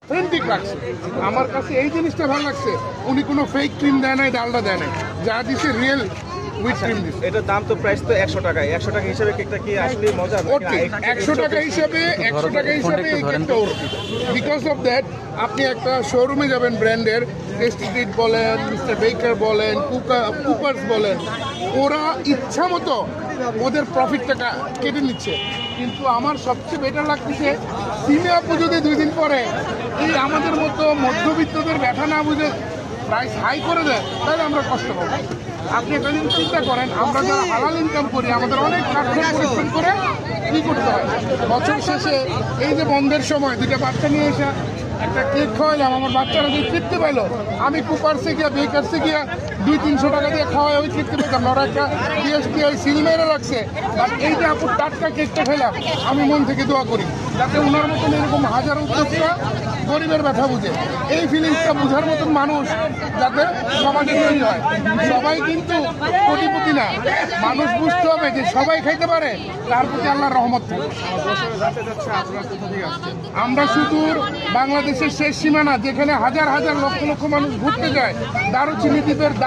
Authentic রাখছে। আমার কাছে এই জিনিসটা ভালো লাগছে, উনি কোনো ফেক ক্রিম দেয় নাই, ডালডা দেয় নাই, যা দিছে রিয়েল হুইপ ক্রিম দিছে। এটার দাম তো প্রাইস তো 100 টাকায়। 100 টাকা হিসেবে কেকটা কি আসলে মজা? ওকে, 100 টাকা হিসাবে এই কেকটা ওরতি। বিকজ অফ দ্যাট আপনি একটা শোরুমে যাবেন ব্র্যান্ডের, টেস্টি ট্রিট বলেন, মিস্টার বেকার বলেন, কুপার্স বলেন, ওরা ইচ্ছা মতো ওদের প্রফিটটা কেটে নিচ্ছে। কিন্তু আমার সবচেয়ে বেটার লাগতেছে সিমে আপু যদি 2 দিন পরে এই আমাদের মতো মধ্যবিত্তদের ব্যথা না বুঝে প্রাইস হাই করে দেয়, তাহলে আমরা কষ্ট পাবো। আপনি একটা জিনিস চিন্তা করেন, আমরা যারা হালাল ইনকাম করি আমাদের অনেক কাঠখড় পরিশ্রম করে কি করতে হয়, বছর শেষে এই যে বন্ধের সময় 2টা বাচ্চা নিয়ে এসে একটা কেক খাওয়াইলাম, আমার বাচ্চারা যে তৃপ্তি পাইলো, আমি কুপার্সে গিয়া বেকারসে গিয়া 200-300 টাকা দিয়ে খাওয়াই ওই তৃপ্তি পেতাম না। ওরা একটা জিএসটিআই সিল মেরে রাখছে, বাট এই যে আপুর টাটকা কেকটা খেলাম, আমি মন থেকে দোয়া করি যাতে ওনার মতন এরকম হাজার উদ্যোক্তা গরিবের ব্যথা বুঝে, এই ফিলিংসটা বোঝার মতন মানুষ যাতে সমাজে তৈরি হয়। সবাই কিন্তু কোটিপতি না, মানুষ বুঝতে হবে যে সবাই খাইতে পারে, তার প্রতি আল্লাহর রহমত থাকে। আমরা সুদূর বাংলাদেশের শেষ সীমানা, যেখানে হাজার হাজার লক্ষ লক্ষ মানুষ ঘুরতে যায়, দারুচিনি দ্বীপের